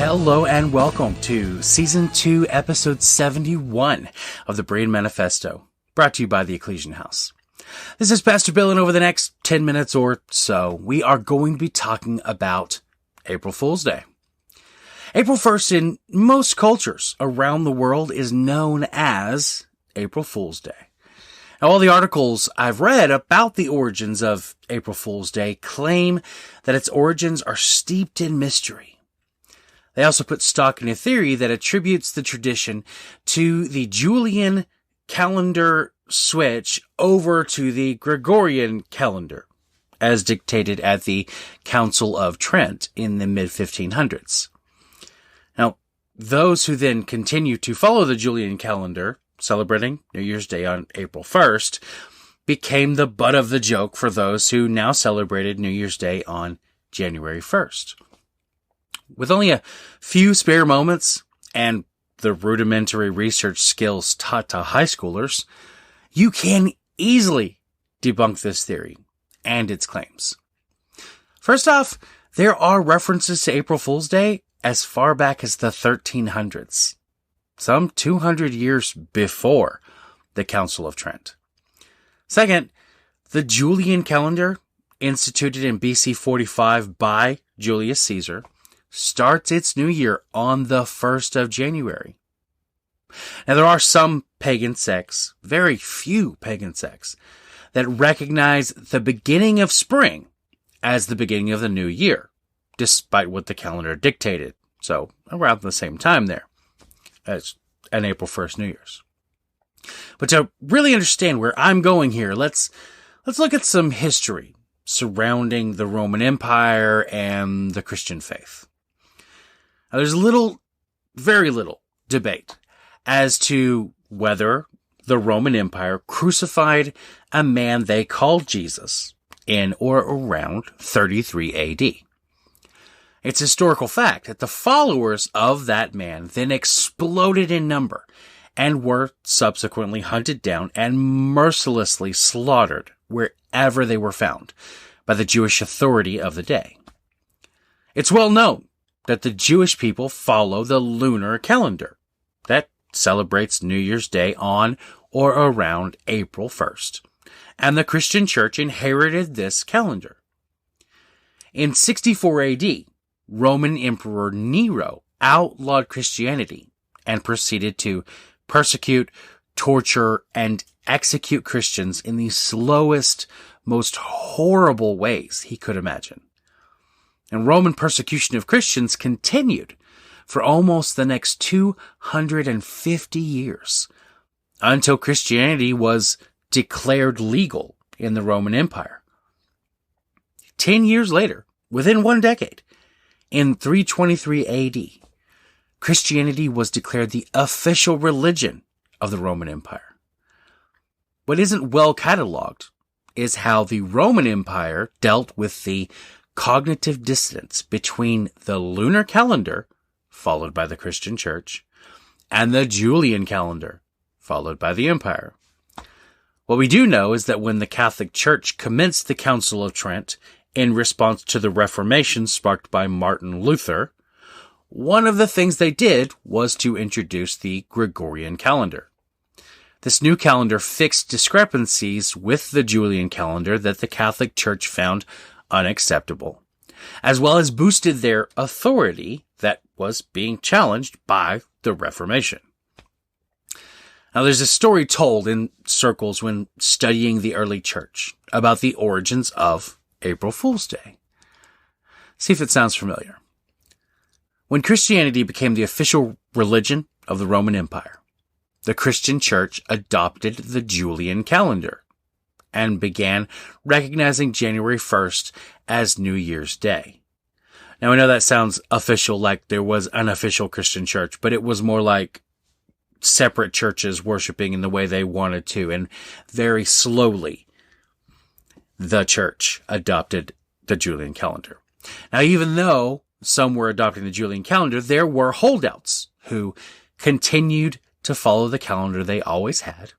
Hello and welcome to Season 2, Episode 71 of the Berean Manifesto, brought to you by the Ekklesian House. This is Pastor Bill, and over the next 10 minutes or so, we are going to be talking about April Fool's Day. April 1st in most cultures around the world is known as April Fool's Day. Now, all the articles I've read about the origins of April Fool's Day claim that its origins are steeped in mystery. They also put stock in a theory that attributes the tradition to the Julian Calendar switch over to the Gregorian Calendar, as dictated at the Council of Trent in the mid-1500s. Now, those who then continue to follow the Julian Calendar, celebrating New Year's Day on April 1st, became the butt of the joke for those who now celebrated New Year's Day on January 1st. With only a few spare moments and the rudimentary research skills taught to high schoolers, you can easily debunk this theory and its claims. First off, there are references to April Fool's Day as far back as the 1300s, some 200 years before the Council of Trent. Second, the Julian Calendar, instituted in BC 45 by Julius Caesar, starts its new year on the 1st of January. Now, there are some pagan sects, very few pagan sects, that recognize the beginning of spring as the beginning of the new year, despite what the calendar dictated. So, around the same time there as an April 1st New Year's. But to really understand where I'm going here, let's look at some history surrounding the Roman Empire and the Christian faith. Now, there's very little debate as to whether the Roman Empire crucified a man they called Jesus in or around 33 AD. It's historical fact that the followers of that man then exploded in number and were subsequently hunted down and mercilessly slaughtered wherever they were found by the Jewish authority of the day. It's well known that the Jewish people follow the Lunar Calendar that celebrates New Year's Day on or around April 1st, and the Christian Church inherited this calendar. In 64 AD, Roman Emperor Nero outlawed Christianity and proceeded to persecute, torture, and execute Christians in the slowest, most horrible ways he could imagine. And Roman persecution of Christians continued for almost the next 250 years until Christianity was declared legal in the Roman Empire. 10 years later, within one decade, in 323 AD, Christianity was declared the official religion of the Roman Empire. What isn't well cataloged is how the Roman Empire dealt with the cognitive dissonance between the Lunar Calendar, followed by the Christian Church, and the Julian Calendar, followed by the Empire. What we do know is that when the Catholic Church commenced the Council of Trent in response to the Reformation sparked by Martin Luther, one of the things they did was to introduce the Gregorian Calendar. This new calendar fixed discrepancies with the Julian Calendar that the Catholic Church found unacceptable, as well as boosted their authority that was being challenged by the Reformation. Now, there's a story told in circles when studying the early church about the origins of April Fool's Day. See if it sounds familiar. When Christianity became the official religion of the Roman Empire, the Christian Church adopted the Julian Calendar and began recognizing January 1st as New Year's Day. Now, I know that sounds official, like there was an official Christian church, but it was more like separate churches worshiping in the way they wanted to, and very slowly, the church adopted the Julian Calendar. Now, even though some were adopting the Julian Calendar, there were holdouts who continued to follow the calendar they always had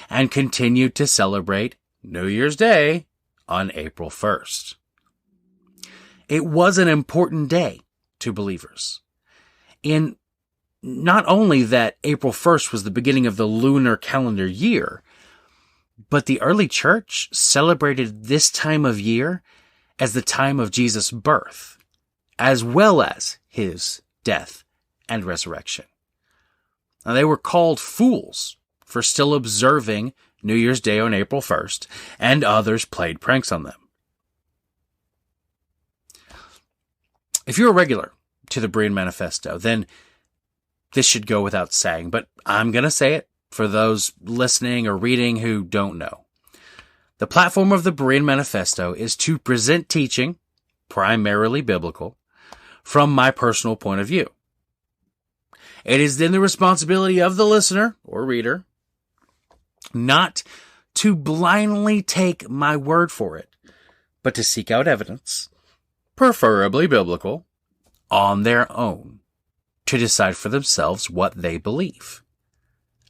and continued to celebrate New Year's Day on April 1st. It was an important day to believers, in not only that April 1st was the beginning of the lunar calendar year, but the early church celebrated this time of year as the time of Jesus' birth, as well as his death and resurrection. Now, they were called fools for still observing New Year's Day on April 1st, and others played pranks on them. If you're a regular to the Berean Manifesto, then this should go without saying, but I'm going to say it for those listening or reading who don't know. The platform of the Berean Manifesto is to present teaching, primarily biblical, from my personal point of view. It is then the responsibility of the listener or reader not to blindly take my word for it, but to seek out evidence, preferably biblical, on their own, to decide for themselves what they believe.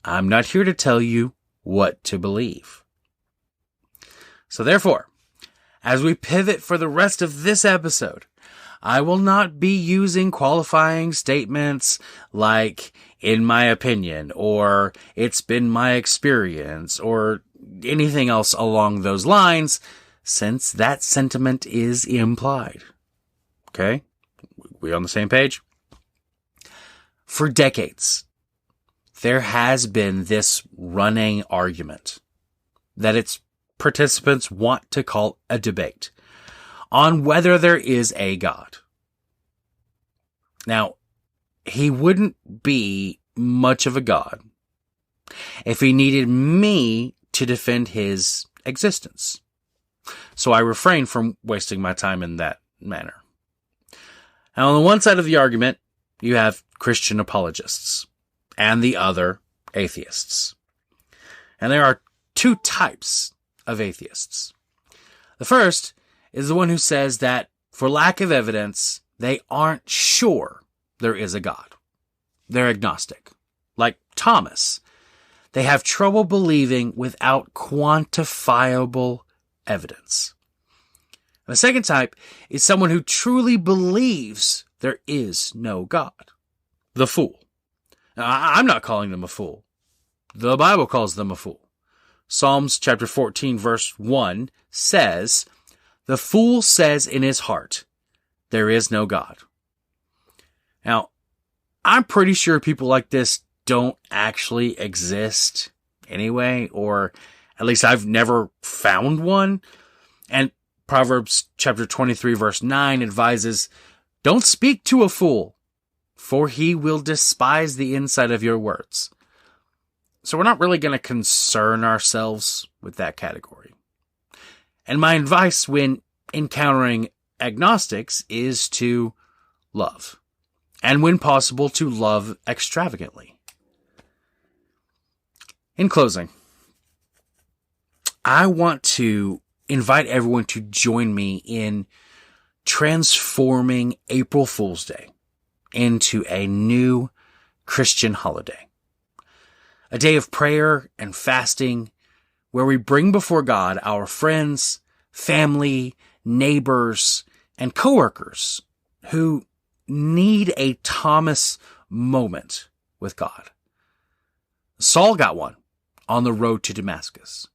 I'm not here to tell you what to believe. So therefore, as we pivot for the rest of this episode, I will not be using qualifying statements like, in my opinion, or it's been my experience, or anything else along those lines, since that sentiment is implied. Okay? We on the same page? For decades, there has been this running argument that its participants want to call a debate on whether there is a God. Now, he wouldn't be much of a God if he needed me to defend his existence. So I refrain from wasting my time in that manner. Now, on the one side of the argument, you have Christian apologists and the other atheists. And there are two types of atheists. The first is the one who says that for lack of evidence, they aren't sure there is a God. They're agnostic. Like Thomas, they have trouble believing without quantifiable evidence. And the second type is someone who truly believes there is no God. The fool. Now, I'm not calling them a fool. The Bible calls them a fool. Psalms chapter 14 verse 1 says, "The fool says in his heart, there is no God." Now, I'm pretty sure people like this don't actually exist anyway, or at least I've never found one. And Proverbs chapter 23 verse 9 advises, "Don't speak to a fool, for he will despise the insight of your words." So we're not really going to concern ourselves with that category. And my advice when encountering agnostics is to love. And when possible, to love extravagantly. In closing, I want to invite everyone to join me in transforming April Fool's Day into a new Christian holiday. A day of prayer and fasting where we bring before God our friends, family, neighbors, and coworkers who need a Thomas moment with God. Saul got one on the road to Damascus.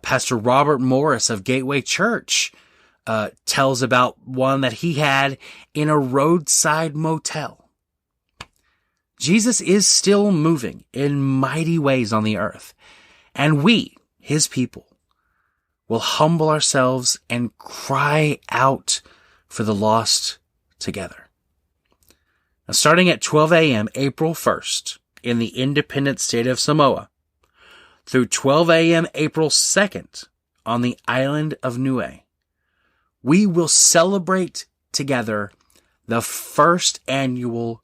Pastor Robert Morris of Gateway Church tells about one that he had in a roadside motel. Jesus is still moving in mighty ways on the earth, and we, his people, will humble ourselves and cry out for the lost together. Now, starting at 12 a.m. April 1st in the independent state of Samoa, through 12 a.m. April 2nd on the island of Niue, we will celebrate together the first annual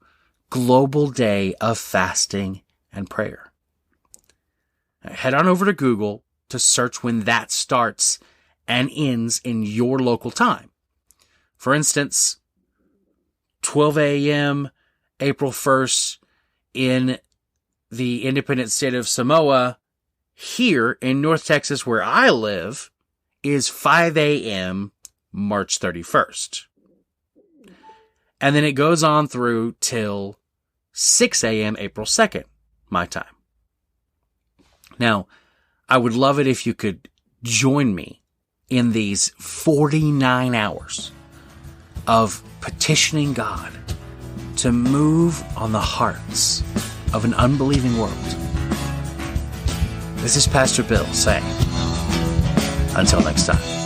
Global Day of Fasting and Prayer. Now, head on over to Google to search when that starts and ends in your local time. For instance, 12 a.m. April 1st in the independent state of Samoa, here in North Texas where I live, is 5 a.m. March 31st. And then it goes on through till 6 a.m. April 2nd, my time. Now, I would love it if you could join me in these 49 hours of petitioning God to move on the hearts of an unbelieving world. This is Pastor Bill saying, until next time.